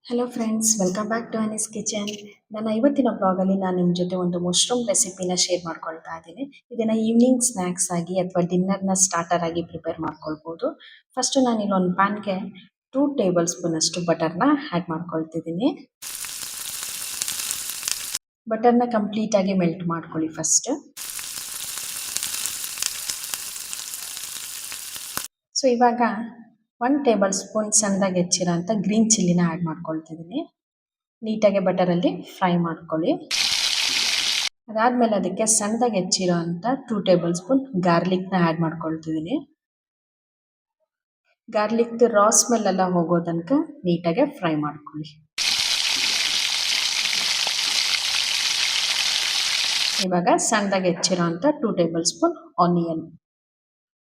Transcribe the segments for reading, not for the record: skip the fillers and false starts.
Hello friends, welcome back to Annie's kitchen. ನನ್ನ ಇವತ್ತಿನ ಬ್ಲಾಗಲ್ಲಿ ನಾನು ನಿಮ್ಮ ಜೊತೆ ಒಂದು ಮಶ್ರೂಮ್ ರೆಸಿಪಿನ ಶೇರ್ ಮಾಡ್ಕೊಳ್ತಾ ಇದ್ದೀನಿ. ಇದನ್ನು ಈವ್ನಿಂಗ್ ಸ್ನ್ಯಾಕ್ಸ್ ಆಗಿ ಅಥವಾ ಡಿನ್ನರ್ನ ಸ್ಟಾರ್ಟರ್ ಆಗಿ ಪ್ರಿಪೇರ್ ಮಾಡ್ಕೊಳ್ಬೋದು. ಫಸ್ಟು ನಾನು ಇಲ್ಲೊಂದು ಪ್ಯಾನ್ಗೆ 2 ಟೇಬಲ್ ಸ್ಪೂನ್ ಅಷ್ಟು ಬಟರ್ನ ಆ್ಯಡ್ ಮಾಡ್ಕೊಳ್ತಿದ್ದೀನಿ. ಬಟರ್ನ ಕಂಪ್ಲೀಟಾಗಿ ಮೆಲ್ಟ್ ಮಾಡ್ಕೊಳ್ಳಿ ಫಸ್ಟ್. ಸೊ ಇವಾಗ 1 ಟೇಬಲ್ ಸ್ಪೂನ್ ಸಣ್ಣದಾಗಿ ಹೆಚ್ಚಿರೋ ಅಂಥ ಗ್ರೀನ್ ಚಿಲ್ಲಿನ ಆ್ಯಡ್ ಮಾಡ್ಕೊಳ್ತಿದ್ದೀನಿ. ನೀಟಾಗಿ ಬಟರಲ್ಲಿ ಫ್ರೈ ಮಾಡ್ಕೊಳ್ಳಿ. ಅದಾದಮೇಲೆ ಅದಕ್ಕೆ ಸಣ್ಣದಾಗಿ ಹೆಚ್ಚಿರೋ ಅಂಥ 2 ಟೇಬಲ್ ಸ್ಪೂನ್ ಗಾರ್ಲಿಕ್ನ ಆ್ಯಡ್ ಮಾಡ್ಕೊಳ್ತಿದ್ದೀನಿ. ಗಾರ್ಲಿಕ್ದು ರಾ ಸ್ಮೆಲ್ ಎಲ್ಲ ಹೋಗೋ ತನಕ ನೀಟಾಗಿ ಫ್ರೈ ಮಾಡ್ಕೊಳ್ಳಿ. ಇವಾಗ ಸಣ್ಣದಾಗಿ ಹೆಚ್ಚಿರೋ ಅಂಥ 2 ಟೇಬಲ್ ಸ್ಪೂನ್ ಆನಿಯನ್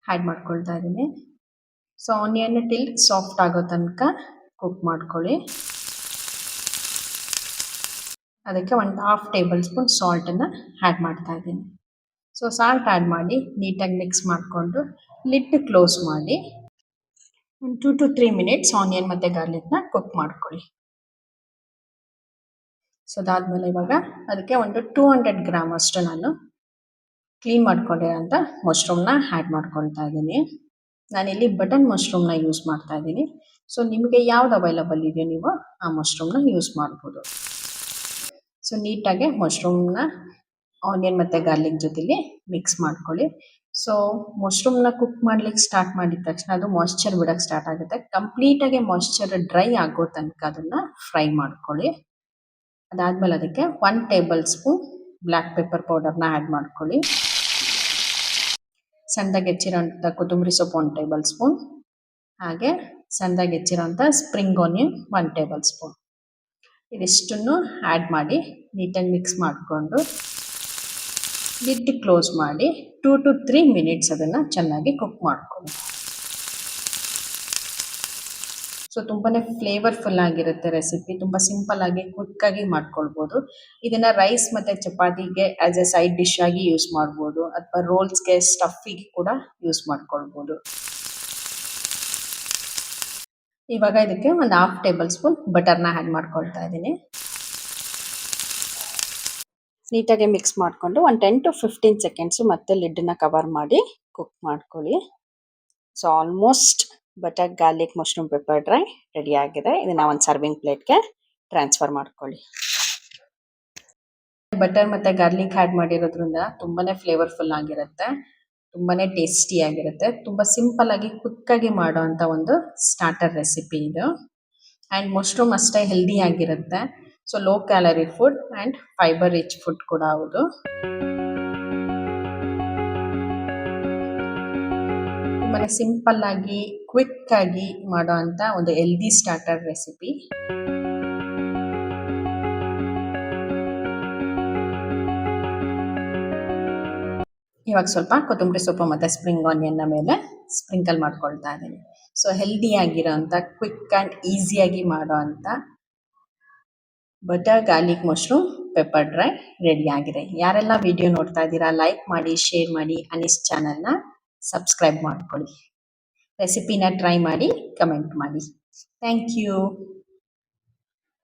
ಆ್ಯಡ್ ಮಾಡ್ಕೊಳ್ತಾ ಇದ್ದೀನಿ. ಸೊ ಆನಿಯನ್ ಟಿಲ್ ಸಾಫ್ಟ್ ಆಗೋ ತನಕ ಕುಕ್ ಮಾಡ್ಕೊಳ್ಳಿ. ಅದಕ್ಕೆ 1/2 ಟೇಬಲ್ ಸ್ಪೂನ್ ಸಾಲ್ಟನ್ನು ಆ್ಯಡ್ ಮಾಡ್ತಾ ಇದ್ದೀನಿ. ಸೊ ಸಾಲ್ಟ್ ಆ್ಯಡ್ ಮಾಡಿ ನೀಟಾಗಿ ಮಿಕ್ಸ್ ಮಾಡಿಕೊಂಡು ಲಿಡ್ ಕ್ಲೋಸ್ ಮಾಡಿ 2 to 3 ಮಿನಿಟ್ಸ್ ಆನಿಯನ್ ಮತ್ತು ಗಾರ್ಲಿಕ್ನ ಕುಕ್ ಮಾಡ್ಕೊಳ್ಳಿ. ಸೊ ಅದಾದಮೇಲೆ ಇವಾಗ ಅದಕ್ಕೆ ಒಂದು 200 ಗ್ರಾಮ್ ಅಷ್ಟು ನಾನು ಕ್ಲೀನ್ ಮಾಡ್ಕೊಂಡಿರೋಂಥ ಮಶ್ರೂಮ್ನ ಆ್ಯಡ್ ಮಾಡ್ಕೊಳ್ತಾ ಇದ್ದೀನಿ. ನಾನಿಲ್ಲಿ ಬಟನ್ ಮಶ್ರೂಮ್ನ ಯೂಸ್ ಮಾಡ್ತಾ ಇದ್ದೀನಿ. ಸೊ ನಿಮಗೆ ಯಾವ್ದು ಅವೈಲಬಲ್ ಇದೆಯೋ ನೀವು ಆ ಮಶ್ರೂಮ್ನ ಯೂಸ್ ಮಾಡ್ಬೋದು. ಸೊ ನೀಟಾಗಿ ಮಶ್ರೂಮ್ನ ಆನಿಯನ್ ಮತ್ತು ಗಾರ್ಲಿಕ್ ಜೊತೆಲಿ ಮಿಕ್ಸ್ ಮಾಡ್ಕೊಳ್ಳಿ. ಸೊ ಮಶ್ರೂಮ್ನ ಕುಕ್ ಮಾಡ್ಲಿಕ್ಕೆ ಸ್ಟಾರ್ಟ್ ಮಾಡಿದ ತಕ್ಷಣ ಅದು ಮಾಯ್ಶ್ಚರ್ ಬಿಡೋಕ್ಕೆ ಸ್ಟಾರ್ಟ್ ಆಗುತ್ತೆ. ಕಂಪ್ಲೀಟಾಗಿ ಮಾಯ್ಶ್ಚರ್ ಡ್ರೈ ಆಗೋ ತನಕ ಅದನ್ನು ಫ್ರೈ ಮಾಡ್ಕೊಳ್ಳಿ. ಅದಾದಮೇಲೆ ಅದಕ್ಕೆ 1 ಟೇಬಲ್ ಸ್ಪೂನ್ ಬ್ಲ್ಯಾಕ್ ಪೆಪ್ಪರ್ ಪೌಡರ್ನ ಆ್ಯಡ್ ಮಾಡ್ಕೊಳ್ಳಿ. ಸಣ್ಣದಾಗಿ ಹೆಚ್ಚಿರೋಂಥ ಕೊತ್ತಂಬರಿ ಸೊಪ್ಪು 1 ಟೇಬಲ್ ಸ್ಪೂನ್, ಹಾಗೆ ಸಣ್ಣದಾಗಿ ಹೆಚ್ಚಿರೋಂಥ ಸ್ಪ್ರಿಂಗ್ ಆನಿಯನ್ 1 ಟೇಬಲ್ ಸ್ಪೂನ್. ಇದಿಷ್ಟನ್ನು ಆ್ಯಡ್ ಮಾಡಿ ನೀಟಾಗಿ ಮಿಕ್ಸ್ ಮಾಡಿಕೊಂಡು ಲಿಡ್ ಕ್ಲೋಸ್ ಮಾಡಿ 2 to 3 ಮಿನಿಟ್ಸ್ ಅದನ್ನು ಚೆನ್ನಾಗಿ ಕುಕ್ ಮಾಡ್ಕೊಳ್ಳಿ. ಸೊ ತುಂಬಾ ಫ್ಲೇವರ್ಫುಲ್ ಆಗಿರುತ್ತೆ ರೆಸಿಪಿ. ತುಂಬ ಸಿಂಪಲ್ಲಾಗಿ ಕ್ವಿಕ್ಕಾಗಿ ಮಾಡ್ಕೊಳ್ಬೋದು. ಇದನ್ನು ರೈಸ್ ಮತ್ತು ಚಪಾತಿಗೆ ಆ್ಯಸ್ ಎ ಸೈಡ್ ಡಿಶ್ ಆಗಿ ಯೂಸ್ ಮಾಡ್ಬೋದು, ಅಥವಾ ರೋಲ್ಸ್ಗೆ ಸ್ಟಫಿಗೆ ಕೂಡ ಯೂಸ್ ಮಾಡ್ಕೊಳ್ಬೋದು. ಇವಾಗ ಇದಕ್ಕೆ 1/2 ಟೇಬಲ್ ಸ್ಪೂನ್ ಬಟರ್ನ ಆ್ಯಡ್ ಮಾಡ್ಕೊಳ್ತಾ ಇದ್ದೀನಿ. ನೀಟಾಗಿ ಮಿಕ್ಸ್ ಮಾಡಿಕೊಂಡು ಒಂದು 10 to 15 ಸೆಕೆಂಡ್ಸು ಮತ್ತೆ ಲಿಡ್ಡನ್ನ ಕವರ್ ಮಾಡಿ ಕುಕ್ ಮಾಡ್ಕೊಳ್ಳಿ. So almost butter garlic mushroom pepper dry ready ಆಗಿದೆ. ಇದನ್ನು ಒಂದು ಸರ್ವಿಂಗ್ ಪ್ಲೇಟ್ಗೆ ಟ್ರಾನ್ಸ್ಫರ್ ಮಾಡ್ಕೊಳ್ಳಿ. ಬಟರ್ ಮತ್ತು ಗಾರ್ಲಿಕ್ ಆ್ಯಡ್ ಮಾಡಿರೋದ್ರಿಂದ ತುಂಬಾ ಫ್ಲೇವರ್ಫುಲ್ ಆಗಿರುತ್ತೆ, ತುಂಬಾ ಟೇಸ್ಟಿಯಾಗಿರುತ್ತೆ. ತುಂಬ ಸಿಂಪಲ್ಲಾಗಿ ಕ್ವಿಕ್ಕಾಗಿ ಮಾಡೋ ಅಂಥ ಒಂದು ಸ್ಟಾರ್ಟರ್ ರೆಸಿಪಿ ಇದು. ಆ್ಯಂಡ್ ಮಶ್ರೂಮ್ ಅಷ್ಟೇ ಹೆಲ್ದಿ ಆಗಿರುತ್ತೆ. So low calorie food and fibre rich food ಕೂಡ ಹೌದು. ತುಂಬಾ ಸಿಂಪಲ್ಲಾಗಿ ಕ್ವಿಕ್ಕಾಗಿ ಮಾಡೋ ಅಂಥ ಒಂದು ಹೆಲ್ದಿ ಸ್ಟಾರ್ಟರ್ ರೆಸಿಪಿ. ಇವಾಗ ಸ್ವಲ್ಪ ಕೊತ್ತಂಬರಿ ಸೊಪ್ಪು ಮತ್ತು ಸ್ಪ್ರಿಂಗ್ ಆನಿಯನ್ನ ಮೇಲೆ ಸ್ಪ್ರಿಂಕಲ್ ಮಾಡ್ಕೊಳ್ತಾ ಇದ್ದೀನಿ. ಸೊ ಹೆಲ್ದಿಯಾಗಿರೋ ಅಂಥ ಕ್ವಿಕ್ ಆ್ಯಂಡ್ ಈಸಿಯಾಗಿ ಮಾಡೋ ಅಂಥ butter garlic mushroom pepper dry ready ಆಗಿದೆ. ಯಾರೆಲ್ಲ ವಿಡಿಯೋ ನೋಡ್ತಾ ಇದ್ದೀರಾ ಲೈಕ್ ಮಾಡಿ, ಶೇರ್ ಮಾಡಿ, ಅನೀಸ್ ಚಾನಲ್ನ ಸಬ್ಸ್ಕ್ರೈಬ್ ಮಾಡ್ಕೊಳ್ಳಿ. ರೆಸಿಪಿನ ಟ್ರೈ ಮಾಡಿ ಕಮೆಂಟ್ ಮಾಡಿ. Thank you.